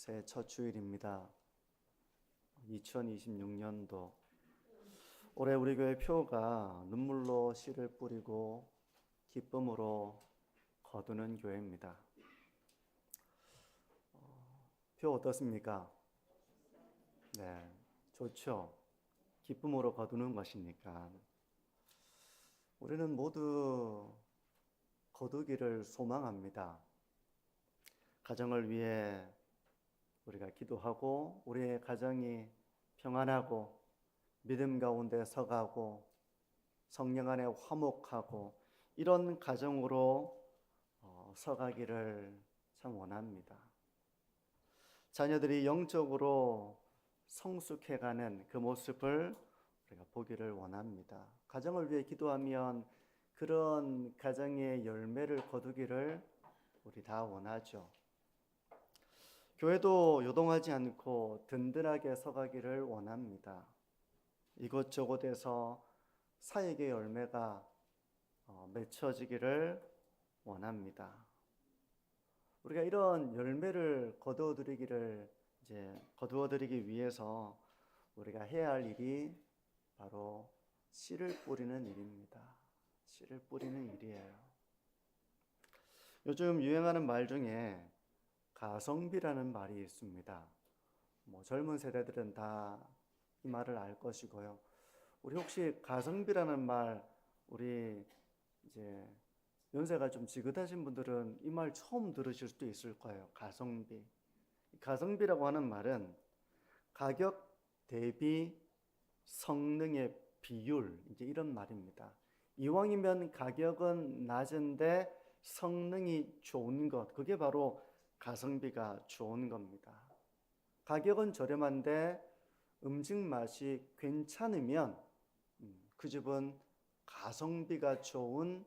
새해 첫 주일입니다. 2026년도 올해 우리 교회 표가 눈물로 씨를 뿌리고 기쁨으로 거두는 교회입니다. 표 어떻습니까? 네, 좋죠. 기쁨으로 거두는 것이니까 우리는 모두 거두기를 소망합니다. 가정을 위해 우리가 기도하고 우리의 가정이 평안하고 믿음 가운데 서가고 성령 안에 화목하고 이런 가정으로 서가기를 참 원합니다. 자녀들이 영적으로 성숙해가는 그 모습을 우리가 보기를 원합니다. 가정을 위해 기도하면 그런 가정의 열매를 거두기를 우리 다 원하죠. 교회도 요동하지 않고 든든하게 서가기를 원합니다. 이곳저곳에서 사역의 열매가 맺혀지기를 원합니다. 우리가 이런 열매를 거두어드리기 위해서 우리가 해야 할 일이 바로 씨를 뿌리는 일입니다. 씨를 뿌리는 일이에요. 요즘 유행하는 말 중에 가성비라는 말이 있습니다. 젊은 세대들은 다 이 말을 알 것이고요. 우리 혹시 가성비라는 말, 우리 이제 연세가 좀 지긋하신 분들은 이 말 처음 들으실 수도 있을 거예요. 가성비. 가성비라고 하는 말은 가격 대비 성능의 비율, 이제 이런 말입니다. 이왕이면 가격은 낮은데 성능이 좋은 것, 그게 바로 가성비가 좋은 겁니다. 가격은 저렴한데 음식 맛이 괜찮으면 그 집은 가성비가 좋은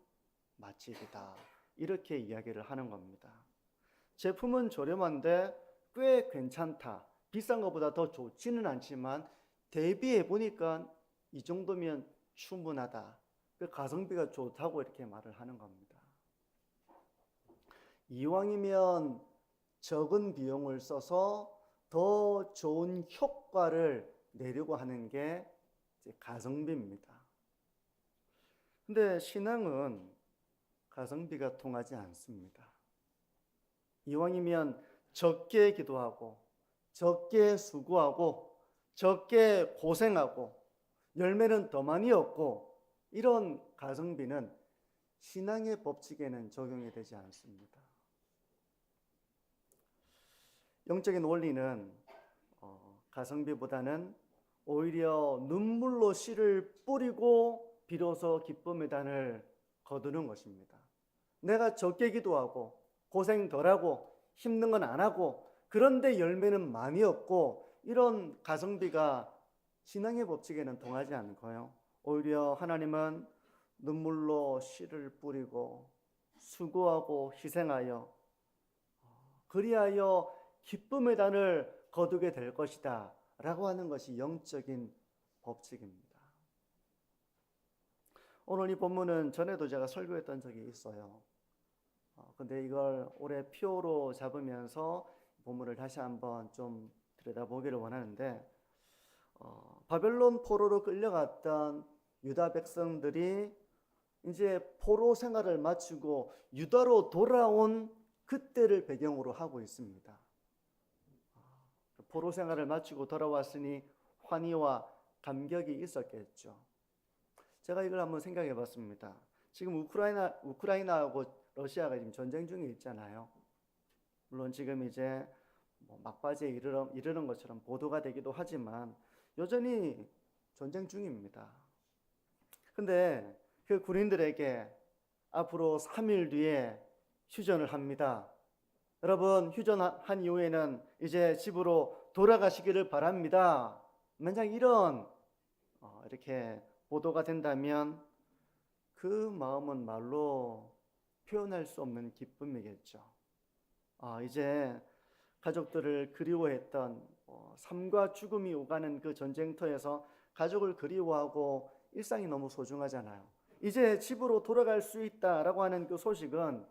맛집이다. 이렇게 이야기를 하는 겁니다. 제품은 저렴한데 꽤 괜찮다. 비싼 것보다 더 좋지는 않지만 대비해 보니까 이 정도면 충분하다. 그 가성비가 좋다고 이렇게 말을 하는 겁니다. 이왕이면 적은 비용을 써서 더 좋은 효과를 내려고 하는 게 이제 가성비입니다. 근데 신앙은 가성비가 통하지 않습니다. 이왕이면 적게 기도하고 적게 수고하고 적게 고생하고 열매는 더 많이 얻고 이런 가성비는 신앙의 법칙에는 적용이 되지 않습니다. 영적인 원리는 가성비보다는 오히려 눈물로 씨를 뿌리고 비로소 기쁨의 단을 거두는 것입니다. 내가 적게 기도하고 고생 덜하고 힘든 건 안 하고 그런데 열매는 많이 얻고 이런 가성비가 신앙의 법칙에는 통하지 않고요. 오히려 하나님은 눈물로 씨를 뿌리고 수고하고 희생하여 그리하여 기쁨의 단을 거두게 될 것이다 라고 하는 것이 영적인 법칙입니다. 오늘 이 본문은 전에도 제가 설교했던 적이 있어요. 근데 이걸 올해 표로 잡으면서 본문을 다시 한번 좀 들여다보기를 원하는데 바벨론 포로로 끌려갔던 유다 백성들이 이제 포로 생활을 마치고 유다로 돌아온 그때를 배경으로 하고 있습니다. 포로 생활을 마치고 돌아왔으니 환희와 감격이 있었겠죠. 제가 이걸 한번 생각해 봤습니다. 지금 우크라이나하고 러시아가 지금 전쟁 중에 있잖아요. 물론 지금 이제 막바지에 이르는 것처럼 보도가 되기도 하지만 여전히 전쟁 중입니다. 근데 그 군인들에게 앞으로 3일 뒤에 휴전을 합니다. 여러분 휴전한 이후에는 이제 집으로 돌아가시기를 바랍니다. 만약 이런 이렇게 보도가 된다면 그 마음은 말로 표현할 수 없는 기쁨이겠죠. 이제 가족들을 그리워했던 삶과 죽음이 오가는 그 전쟁터에서 가족을 그리워하고 일상이 너무 소중하잖아요. 이제 집으로 돌아갈 수 있다라고 하는 그 소식은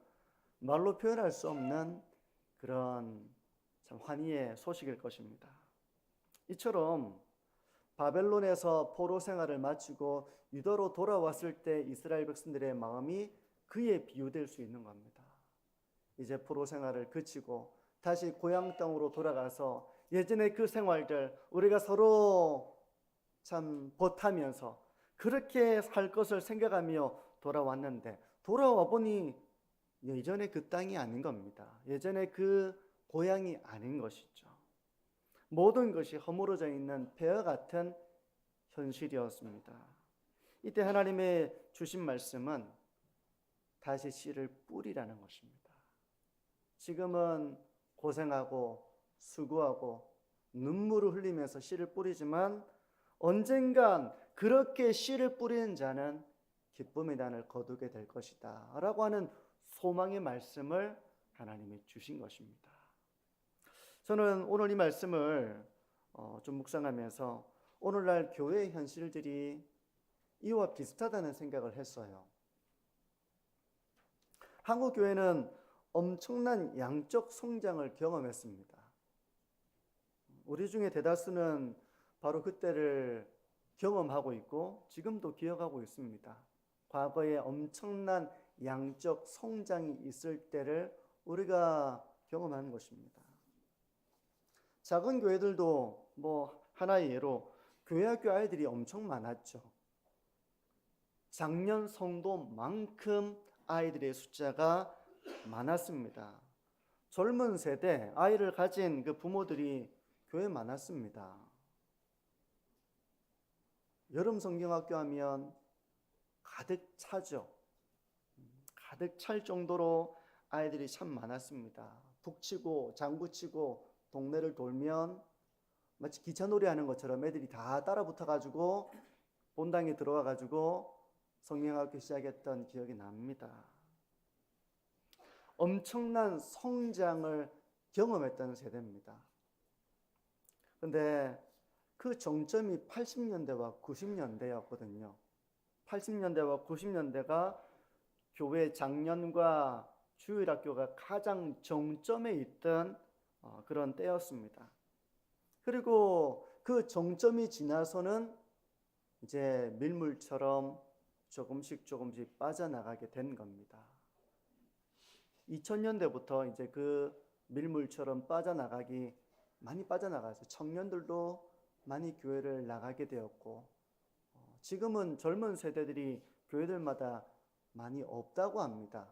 말로 표현할 수 없는 그런 참 환희의 소식일 것입니다. 이처럼 바벨론에서 포로 생활을 마치고 유다로 돌아왔을 때 이스라엘 백성들의 마음이 그에 비유될 수 있는 겁니다. 이제 포로 생활을 그치고 다시 고향 땅으로 돌아가서 예전의 그 생활들, 우리가 서로 참 보타면서 그렇게 살 것을 생각하며 돌아왔는데, 돌아와 보니 예전의 그 땅이 아닌 겁니다. 예전의 그 고향이 아닌 것이죠. 모든 것이 허물어져 있는 폐허 같은 현실이었습니다. 이때 하나님의 주신 말씀은 다시 씨를 뿌리라는 것입니다. 지금은 고생하고 수고하고 눈물을 흘리면서 씨를 뿌리지만 언젠간 그렇게 씨를 뿌리는 자는 기쁨의 단을 거두게 될 것이다 라고 하는 소망의 말씀을 하나님이 주신 것입니다. 저는 오늘 이 말씀을 좀 묵상하면서 오늘날 교회의 현실들이 이와 비슷하다는 생각을 했어요. 한국 교회는 엄청난 양적 성장을 경험했습니다. 우리 중에 대다수는 바로 그때를 경험하고 있고 지금도 기억하고 있습니다. 과거에 엄청난 양적 성장이 있을 때를 우리가 경험한 것입니다. 작은 교회들도 하나의 예로 교회학교 아이들이 엄청 많았죠. 작년 성도만큼 아이들의 숫자가 많았습니다. 젊은 세대 아이를 가진 그 부모들이 교회에 많았습니다. 여름 성경학교 하면 가득 차죠. 가득 찰 정도로 아이들이 참 많았습니다. 북치고 장구치고 동네를 돌면 마치 기차놀이 하는 것처럼 애들이 다 따라 붙어가지고 본당에 들어와가지고 성경학교 시작했던 기억이 납니다. 엄청난 성장을 경험했던 세대입니다. 그런데 그 정점이 80년대와 90년대였거든요. 80년대와 90년대가 교회 작년과 주일학교가 가장 정점에 있던 그런 때였습니다. 그리고 그 정점이 지나서는 이제 밀물처럼 조금씩 빠져나가게 된 겁니다. 2000년대부터 이제 그 밀물처럼 많이 빠져나가서 청년들도 많이 교회를 나가게 되었고, 지금은 젊은 세대들이 교회들마다 많이 없다고 합니다.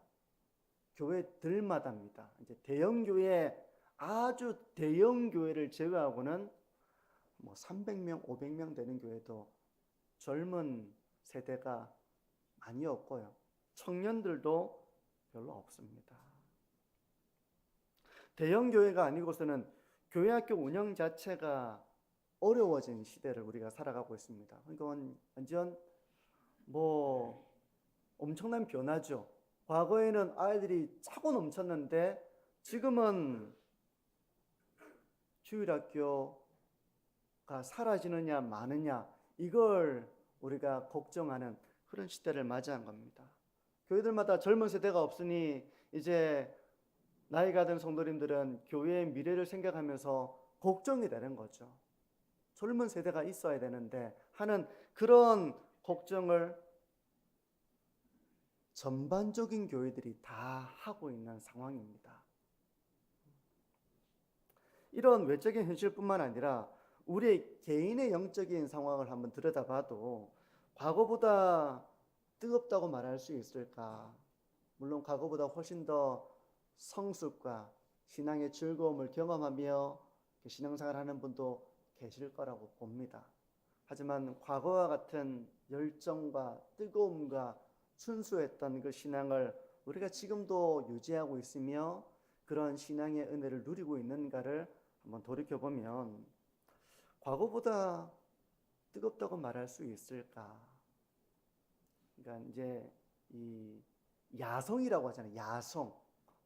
교회들마다입니다. 이제 대형 교회, 아주 대형 교회를 제외하고는 300명, 500명 되는 교회도 젊은 세대가 많이 없고요. 청년들도 별로 없습니다. 대형 교회가 아니고서는 교회학교 운영 자체가 어려워진 시대를 우리가 살아가고 있습니다. 그러니까 완전 엄청난 변화죠. 과거에는 아이들이 차고 넘쳤는데 지금은 주일학교가 사라지느냐 마느냐 이걸 우리가 걱정하는 그런 시대를 맞이한 겁니다. 교회들마다 젊은 세대가 없으니 이제 나이가 든 성도님들은 교회의 미래를 생각하면서 걱정이 되는 거죠. 젊은 세대가 있어야 되는데 하는 그런 걱정을 전반적인 교회들이 다 하고 있는 상황입니다. 이런 외적인 현실뿐만 아니라 우리의 개인의 영적인 상황을 한번 들여다봐도 과거보다 뜨겁다고 말할 수 있을까? 물론 과거보다 훨씬 더 성숙과 신앙의 즐거움을 경험하며 신앙생활을 하는 분도 계실 거라고 봅니다. 하지만 과거와 같은 열정과 뜨거움과 순수했던 그 신앙을 우리가 지금도 유지하고 있으며 그런 신앙의 은혜를 누리고 있는가를 한번 돌이켜보면 과거보다 뜨겁다고 말할 수 있을까? 그러니까 이제 이 야성이라고 하잖아요. 야성.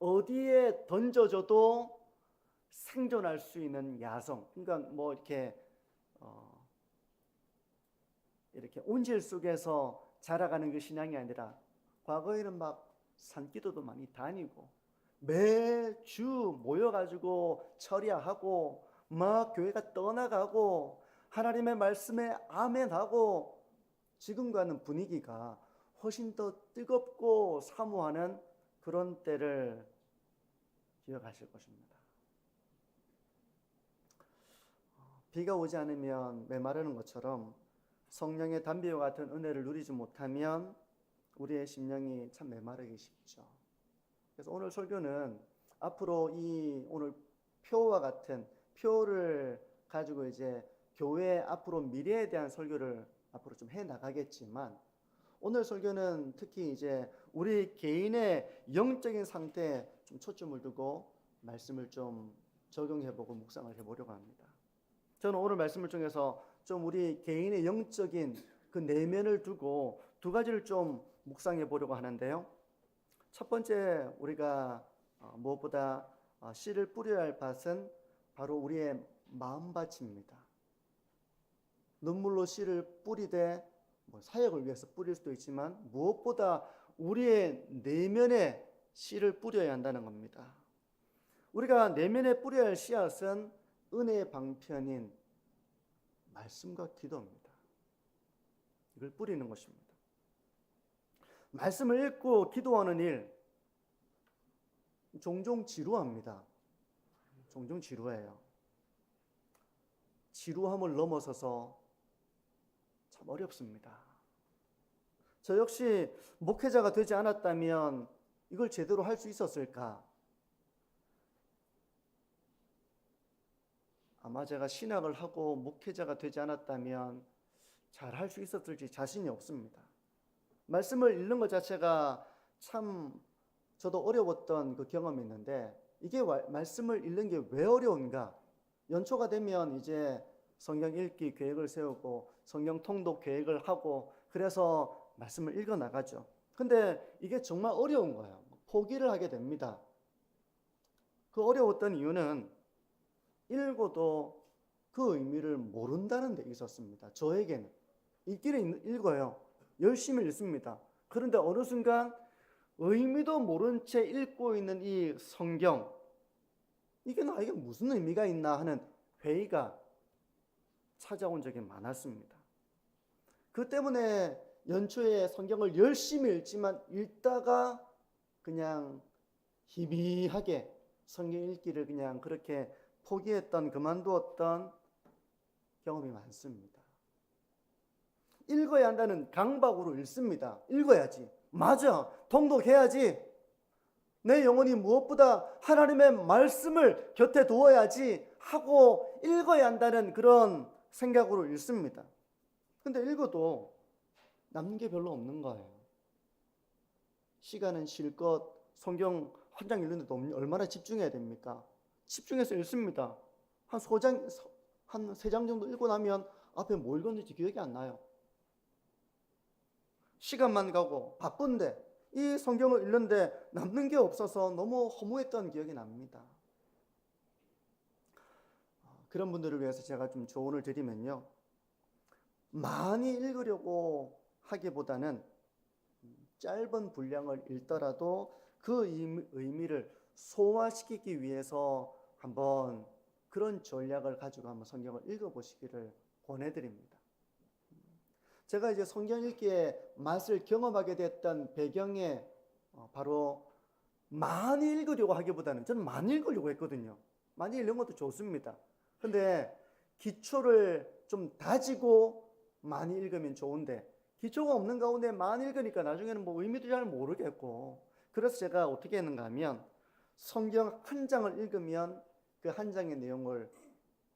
어디에 던져줘도 생존할 수 있는 야성. 그러니까 이렇게 온실 속에서 자라가는 그 신앙이 아니라 과거에는 막 산기도도 많이 다니고 매주 모여가지고 철야하고 막 교회가 떠나가고 하나님의 말씀에 아멘하고 지금과는 분위기가 훨씬 더 뜨겁고 사모하는 그런 때를 기억하실 것입니다. 비가 오지 않으면 메마르는 것처럼 성령의 담비와 같은 은혜를 누리지 못하면 우리의 심령이 참 메마르기 쉽죠. 그래서 오늘 설교는 앞으로 이 오늘 표와 같은 표를 가지고 이제 교회 앞으로 미래에 대한 설교를 앞으로 좀 해 나가겠지만 오늘 설교는 특히 이제 우리 개인의 영적인 상태에 좀 초점을 두고 말씀을 좀 적용해보고 묵상을 해보려고 합니다. 저는 오늘 말씀을 통해서 좀 우리 개인의 영적인 그 내면을 두고 두 가지를 좀 묵상해 보려고 하는데요. 첫 번째 우리가 무엇보다 씨를 뿌려야 할 밭은 바로 우리의 마음밭입니다. 눈물로 씨를 뿌리되 사역을 위해서 뿌릴 수도 있지만 무엇보다 우리의 내면에 씨를 뿌려야 한다는 겁니다. 우리가 내면에 뿌려야 할 씨앗은 은혜의 방편인 말씀과 기도입니다. 이걸 뿌리는 것입니다. 말씀을 읽고 기도하는 일 종종 지루합니다. 종종 지루해요. 지루함을 넘어서서 참 어렵습니다. 저 역시 목회자가 되지 않았다면 이걸 제대로 할 수 있었을까? 아마 제가 신학을 하고 목회자가 되지 않았다면 잘 할 수 있었을지 자신이 없습니다. 말씀을 읽는 것 자체가 참 저도 어려웠던 그 경험이 있는데 이게 말씀을 읽는 게 왜 어려운가? 연초가 되면 이제 성경 읽기 계획을 세우고 성경 통독 계획을 하고 그래서 말씀을 읽어 나가죠. 근데 이게 정말 어려운 거예요. 포기를 하게 됩니다. 그 어려웠던 이유는 읽어도 그 의미를 모른다는 데 있었습니다. 저에게는 읽기를 읽어요. 열심히 읽습니다. 그런데 어느 순간 의미도 모른 채 읽고 있는 이 성경, 이게 나에게 무슨 의미가 있나 하는 회의가 찾아온 적이 많았습니다. 그 때문에 연초에 성경을 열심히 읽지만 읽다가 그냥 희미하게 성경 읽기를 그냥 그렇게 포기했던, 그만두었던 경험이 많습니다. 읽어야 한다는 강박으로 읽습니다. 읽어야지. 맞아. 통독해야지. 내 영혼이 무엇보다 하나님의 말씀을 곁에 두어야지 하고 읽어야 한다는 그런 생각으로 읽습니다. 근데 읽어도 남는 게 별로 없는 거예요. 시간은 실컷 성경 한 장 읽는데도 얼마나 집중해야 됩니까? 집중해서 읽습니다. 한 세 장 정도 읽고 나면 앞에 뭐 읽었는지 기억이 안 나요. 시간만 가고 바쁜데 이 성경을 읽는데 남는 게 없어서 너무 허무했던 기억이 납니다. 그런 분들을 위해서 제가 좀 조언을 드리면요. 많이 읽으려고 하기보다는 짧은 분량을 읽더라도 그 의미를 소화시키기 위해서 한번 그런 전략을 가지고 한번 성경을 읽어보시기를 권해드립니다. 제가 이제 성경 읽기의 맛을 경험하게 됐던 배경에 바로 많이 읽으려고 하기보다는 저는 많이 읽으려고 했거든요. 많이 읽는 것도 좋습니다. 근데 기초를 좀 다지고 많이 읽으면 좋은데 기초가 없는 가운데 많이 읽으니까 나중에는 뭐 의미도 잘 모르겠고 그래서 제가 어떻게 했는가 하면 성경 한 장을 읽으면 그 한 장의 내용을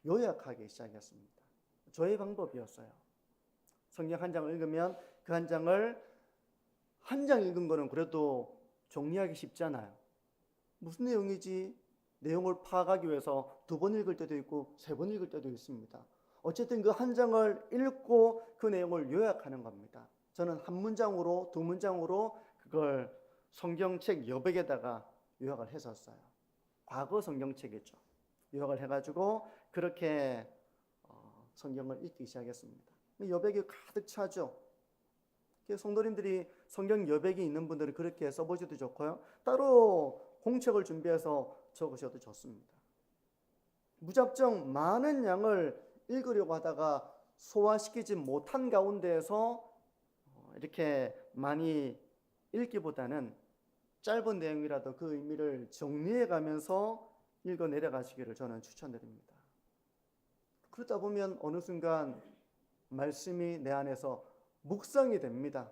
요약하기 시작했습니다. 저의 방법이었어요. 성경 한 장을 읽으면 그 한 장을 한 장 읽은 거는 그래도 정리하기 쉽잖아요. 무슨 내용이지? 내용을 파악하기 위해서 2번 읽을 때도 있고 3번 읽을 때도 있습니다. 어쨌든 그 한 장을 읽고 그 내용을 요약하는 겁니다. 저는 한 문장으로 2문장으로 그걸 성경책 여백에다가 요약을 했었어요. 과거 성경책이죠. 요약을 해가지고 그렇게 성경을 읽기 시작했습니다. 여백이 가득 차죠. 성도님들이 성경 여백이 있는 분들은 그렇게 써보셔도 좋고요. 따로 공책을 준비해서 적으셔도 좋습니다. 무작정 많은 양을 읽으려고 하다가 소화시키지 못한 가운데에서 이렇게 많이 읽기보다는 짧은 내용이라도 그 의미를 정리해 가면서 읽어 내려가시기를 저는 추천드립니다. 그러다 보면 어느 순간 말씀이 내 안에서 묵상이 됩니다.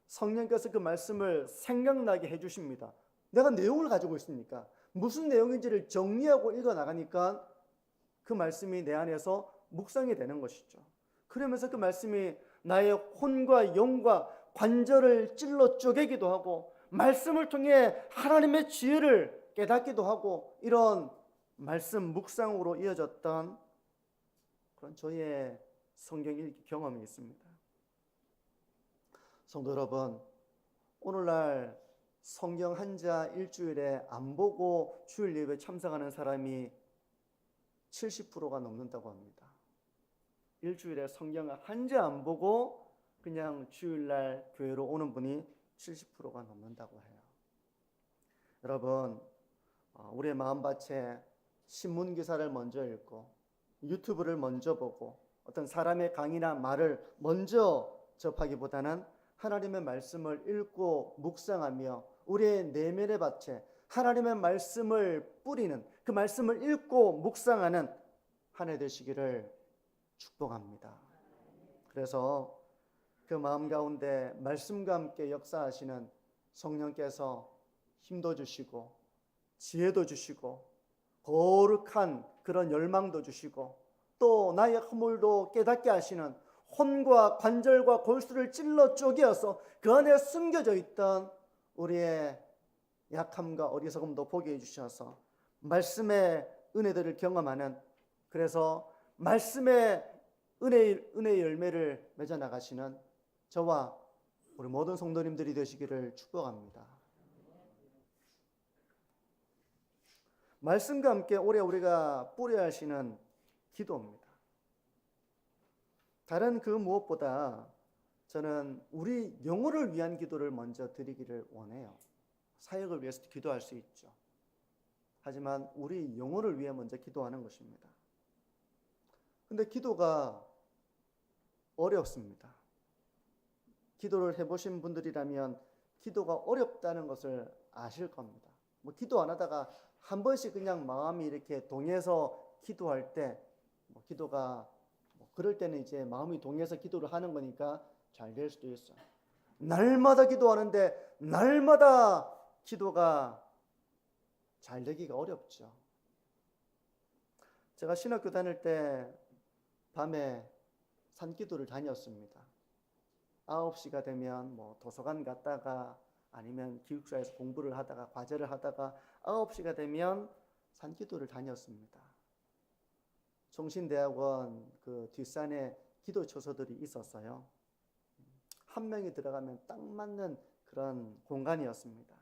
성령께서 그 말씀을 생각나게 해주십니다. 내가 내용을 가지고 있으니까 무슨 내용인지를 정리하고 읽어 나가니까 그 말씀이 내 안에서 묵상이 되는 것이죠. 그러면서 그 말씀이 나의 혼과 영과 관절을 찔러 쪼개기도 하고 말씀을 통해 하나님의 지혜를 깨닫기도 하고 이런 말씀 묵상으로 이어졌던 그런 저의 성경 읽기 경험이 있습니다. 성도 여러분, 오늘날 성경 한자 일주일에 안 보고 주일 예배에 참석하는 사람이 70%가 넘는다고 합니다. 일주일에 성경을 한자 안 보고 그냥 주일날 교회로 오는 분이 70%가 넘는다고 해요. 여러분, 우리의 마음밭에 신문 기사를 먼저 읽고 유튜브를 먼저 보고 어떤 사람의 강의나 말을 먼저 접하기보다는 하나님의 말씀을 읽고 묵상하며 우리의 내면의 밭에 하나님의 말씀을 뿌리는 그 말씀을 읽고 묵상하는 한 해 되시기를 축복합니다. 그래서 그 마음 가운데 말씀과 함께 역사하시는 성령께서 힘도 주시고 지혜도 주시고 거룩한 그런 열망도 주시고 또 나의 허물도 깨닫게 하시는 혼과 관절과 골수를 찔러 쪼개어서 그 안에 숨겨져 있던 우리의 약함과 어리석음도 보게 해주셔서 말씀의 은혜들을 경험하는, 그래서 말씀의 은혜의 열매를 맺어 나가시는 저와 우리 모든 성도님들이 되시기를 축복합니다. 말씀과 함께 올해 우리가 뿌려야 하시는 기도입니다. 다른 그 무엇보다 저는 우리 영혼을 위한 기도를 먼저 드리기를 원해요. 사역을 위해서도 기도할 수 있죠. 하지만 우리 영혼을 위해 먼저 기도하는 것입니다. 근데 기도가 어렵습니다. 기도를 해보신 분들이라면 기도가 어렵다는 것을 아실 겁니다. 기도 안 하다가 한 번씩 그냥 마음이 이렇게 동해서 기도할 때 기도가 그럴 때는 이제 마음이 동해서 기도를 하는 거니까 잘 될 수도 있어요. 날마다 기도하는데 날마다 기도가 잘 되기가 어렵죠. 제가 신학교 다닐 때 밤에 산기도를 다녔습니다. 9시가 되면 도서관 갔다가 아니면 기숙사에서 공부를 하다가 과제를 하다가 9시가 되면 산기도를 다녔습니다. 종신대학원 그 뒷산에 기도 처소들이 있었어요. 한 명이 들어가면 딱 맞는 그런 공간이었습니다.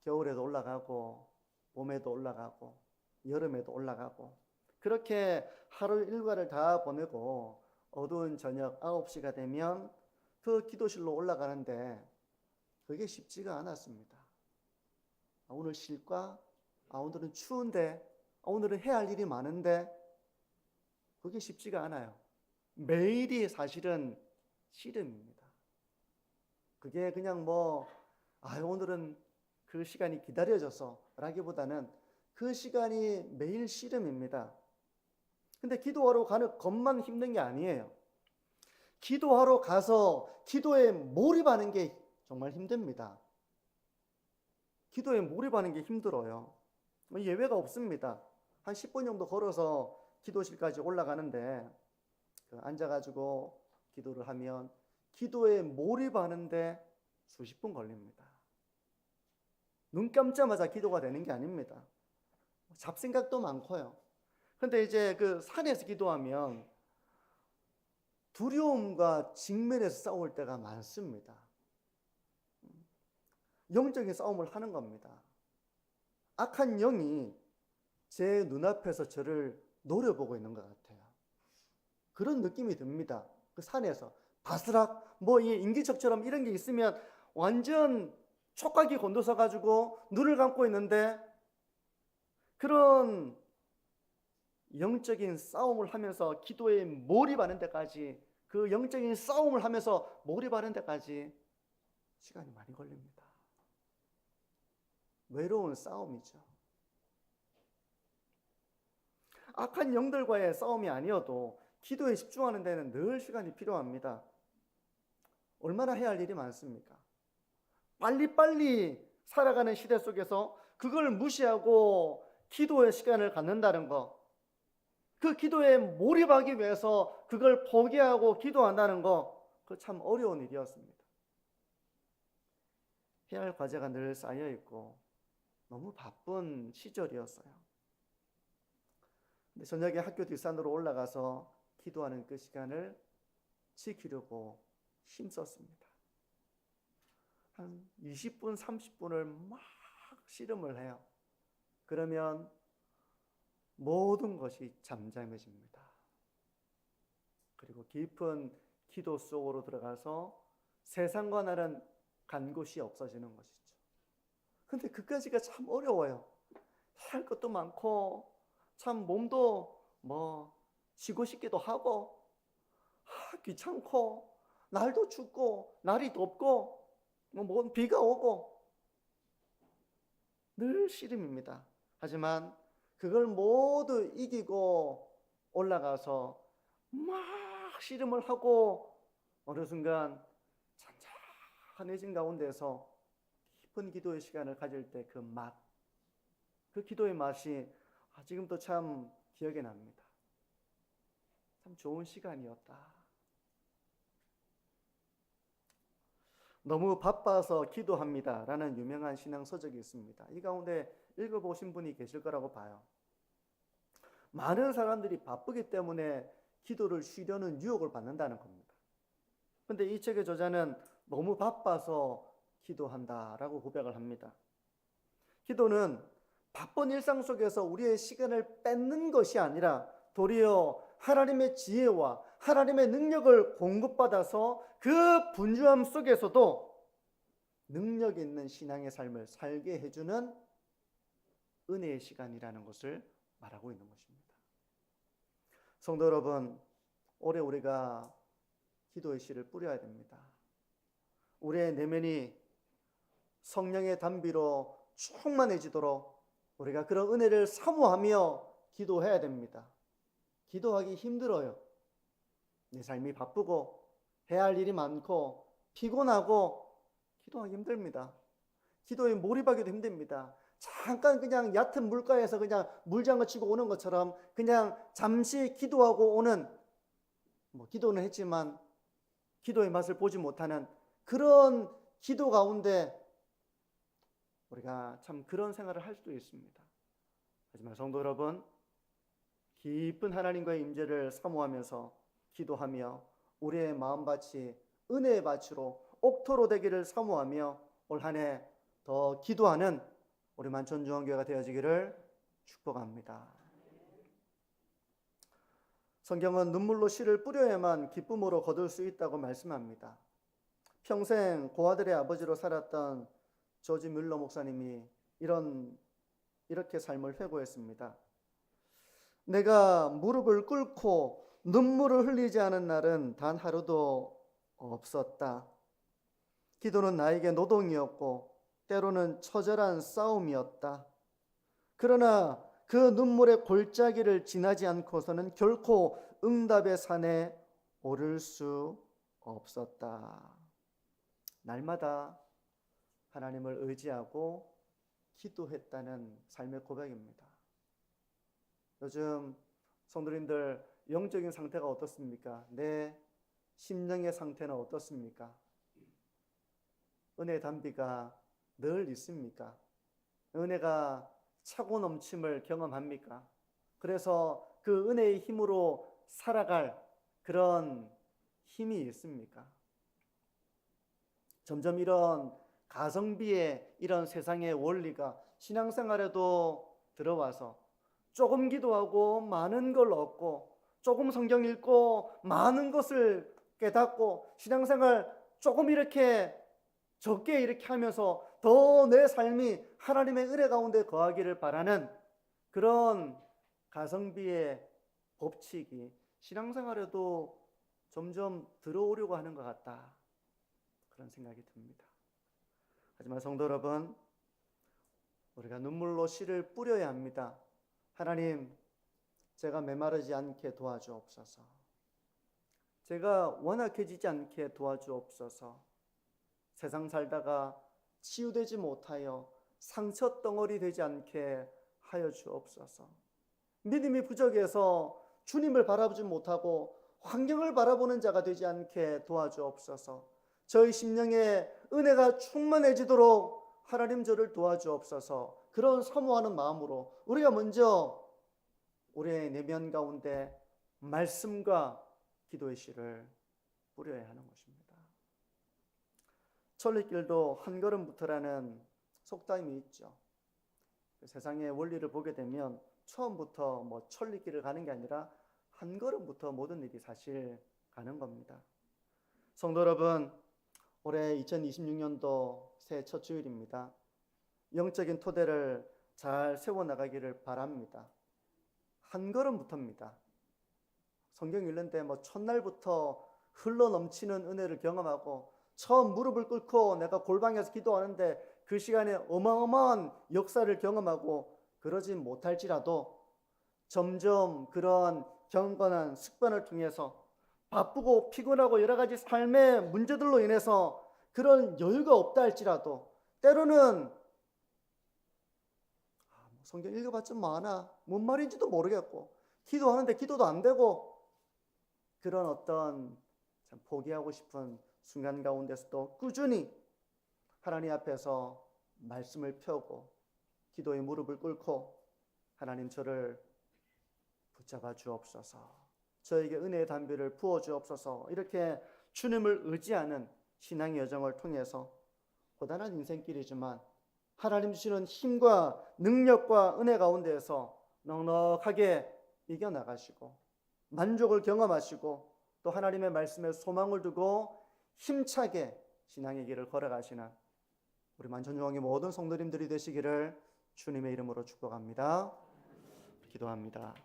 겨울에도 올라가고 봄에도 올라가고 여름에도 올라가고 그렇게 하루 일과를 다 보내고 어두운 저녁 9시가 되면 그 기도실로 올라가는데 그게 쉽지가 않았습니다. 오늘 쉴까? 오늘은 추운데? 오늘은 해야 할 일이 많은데? 그게 쉽지가 않아요. 매일이 사실은 씨름입니다. 그게 그냥 오늘은 그 시간이 기다려져서 라기보다는 그 시간이 매일 씨름입니다. 근데 기도하러 가는 것만 힘든 게 아니에요. 기도하러 가서 기도에 몰입하는 게 정말 힘듭니다. 기도에 몰입하는 게 힘들어요. 예외가 없습니다. 한 10분 정도 걸어서 기도실까지 올라가는데 앉아가지고 기도를 하면 기도에 몰입하는데 수십 분 걸립니다. 눈 감자마자 기도가 되는 게 아닙니다. 잡생각도 많고요. 근데 이제 그 산에서 기도하면 두려움과 직면해서 싸울 때가 많습니다. 영적인 싸움을 하는 겁니다. 악한 영이 제 눈앞에서 저를 노려보고 있는 것 같아요. 그런 느낌이 듭니다. 그 산에서 바스락 이 인기척처럼 이런 게 있으면 완전 촉각이 곤두서 가지고 눈을 감고 있는데 그런 영적인 싸움을 하면서 기도에 몰입하는 데까지, 그 영적인 싸움을 하면서 몰입하는 데까지 시간이 많이 걸립니다. 외로운 싸움이죠. 악한 영들과의 싸움이 아니어도 기도에 집중하는 데는 늘 시간이 필요합니다. 얼마나 해야 할 일이 많습니까? 빨리빨리 살아가는 시대 속에서 그걸 무시하고 기도의 시간을 갖는다는 것, 그 기도에 몰입하기 위해서 그걸 포기하고 기도한다는 것, 그 참 어려운 일이었습니다. 해야 할 과제가 늘 쌓여 있고 너무 바쁜 시절이었어요. 근데 저녁에 학교 뒷산으로 올라가서 기도하는 그 시간을 지키려고 힘썼습니다. 한 20분, 30분을 막 씨름을 해요. 그러면 모든 것이 잠잠해집니다. 그리고 깊은 기도 속으로 들어가서 세상과 나는 간 곳이 없어지는 것이죠. 근데 그까지가 참 어려워요. 할 것도 많고 참 몸도 쉬고 싶기도 하고 귀찮고 날도 춥고 날이 덥고 비가 오고 늘 씨름입니다. 하지만 그걸 모두 이기고 올라가서 막 씨름을 하고 어느 순간 찬찬해진 가운데서 깊은 기도의 시간을 가질 때 그 맛, 그 기도의 맛이 지금도 참 기억에 납니다. 참 좋은 시간이었다. 너무 바빠서 기도합니다 라는 유명한 신앙 서적이 있습니다. 이 가운데 읽어보신 분이 계실 거라고 봐요. 많은 사람들이 바쁘기 때문에 기도를 쉬려는 유혹을 받는다는 겁니다. 그런데 이 책의 저자는 너무 바빠서 기도한다라고 고백을 합니다. 기도는 바쁜 일상 속에서 우리의 시간을 뺏는 것이 아니라 도리어 하나님의 지혜와 하나님의 능력을 공급받아서 그 분주함 속에서도 능력 있는 신앙의 삶을 살게 해주는 은혜의 시간이라는 것을 말하고 있는 것입니다. 성도 여러분, 올해 우리가 기도의 씨를 뿌려야 됩니다. 우리의 내면이 성령의 단비로 충만해지도록 우리가 그런 은혜를 사모하며 기도해야 됩니다. 기도하기 힘들어요. 내 삶이 바쁘고 해야 할 일이 많고 피곤하고 기도하기 힘듭니다. 기도에 몰입하기도 힘듭니다. 잠깐 그냥 얕은 물가에서 그냥 물장구 치고 오는 것처럼 그냥 잠시 기도하고 오는, 기도는 했지만 기도의 맛을 보지 못하는 그런 기도 가운데 우리가 참 그런 생활을 할 수도 있습니다. 하지만 성도 여러분, 깊은 하나님과의 임재를 사모하면서 기도하며 우리의 마음밭이 은혜의 밭으로 옥토로 되기를 사모하며 올 한 해 더 기도하는 우리 만천중앙교회가 되어지기를 축복합니다. 성경은 눈물로 씨를 뿌려야만 기쁨으로 거둘 수 있다고 말씀합니다. 평생 고아들의 아버지로 살았던 조지 뮬러 목사님이 이렇게 삶을 회고했습니다. 내가 무릎을 꿇고 눈물을 흘리지 않은 날은 단 하루도 없었다. 기도는 나에게 노동이었고 때로는 처절한 싸움이었다. 그러나 그 눈물의 골짜기를 지나지 않고서는 결코 응답의 산에 오를 수 없었다. 날마다 하나님을 의지하고 기도했다는 삶의 고백입니다. 요즘 성도님들 영적인 상태가 어떻습니까? 내 심령의 상태는 어떻습니까? 은혜의 단비가 늘 있습니까? 은혜가 차고 넘침을 경험합니까? 그래서 그 은혜의 힘으로 살아갈 그런 힘이 있습니까? 점점 이런 가성비의 이런 세상의 원리가 신앙생활에도 들어와서 조금 기도하고 많은 걸 얻고 조금 성경 읽고 많은 것을 깨닫고 신앙생활 조금 이렇게 적게 이렇게 하면서 더 내 삶이 하나님의 은혜 가운데 거하기를 바라는 그런 가성비의 법칙이 신앙생활에도 점점 들어오려고 하는 것 같다, 그런 생각이 듭니다. 하지만 성도 여러분, 우리가 눈물로 씨를 뿌려야 합니다. 하나님, 제가 메마르지 않게 도와주옵소서. 제가 완악해지지 않게 도와주옵소서. 세상 살다가 치유되지 못하여 상처 덩어리 되지 않게 하여 주옵소서. 믿음이 부족해서 주님을 바라보지 못하고 환경을 바라보는 자가 되지 않게 도와주옵소서. 저희 심령에 은혜가 충만해지도록 하나님 저를 도와주옵소서. 그런 사모하는 마음으로 우리가 먼저 우리의 내면 가운데 말씀과 기도의 씨를 뿌려야 하는 것입니다. 천리길도 한 걸음부터라는 속담이 있죠. 세상의 원리를 보게 되면 처음부터 천리길을 가는 게 아니라 한 걸음부터 모든 일이 사실 가는 겁니다. 성도 여러분, 올해 2026년도 새해 첫 주일입니다. 영적인 토대를 잘 세워나가기를 바랍니다. 한 걸음부터입니다. 성경 읽는데 첫날부터 흘러넘치는 은혜를 경험하고 처음 무릎을 꿇고 내가 골방에서 기도하는데 그 시간에 어마어마한 역사를 경험하고 그러진 못할지라도 점점 그런 경건한 습관을 통해서 바쁘고 피곤하고 여러 가지 삶의 문제들로 인해서 그런 여유가 없다 할지라도 때로는 성경 읽어봤자 뭐하나, 뭔 말인지도 모르겠고 기도하는데 기도도 안 되고 그런 어떤 참 포기하고 싶은 순간 가운데서도 꾸준히 하나님 앞에서 말씀을 펴고 기도의 무릎을 꿇고 하나님 저를 붙잡아 주옵소서, 저에게 은혜의 담비를 부어 주옵소서, 이렇게 주님을 의지하는 신앙의 여정을 통해서 고단한 인생길이지만 하나님 주시는 힘과 능력과 은혜 가운데에서 넉넉하게 이겨나가시고 만족을 경험하시고 또 하나님의 말씀에 소망을 두고 힘차게 신앙의 길을 걸어가시는 우리 만천중앙의 모든 성도님들이 되시기를 주님의 이름으로 축복합니다. 기도합니다.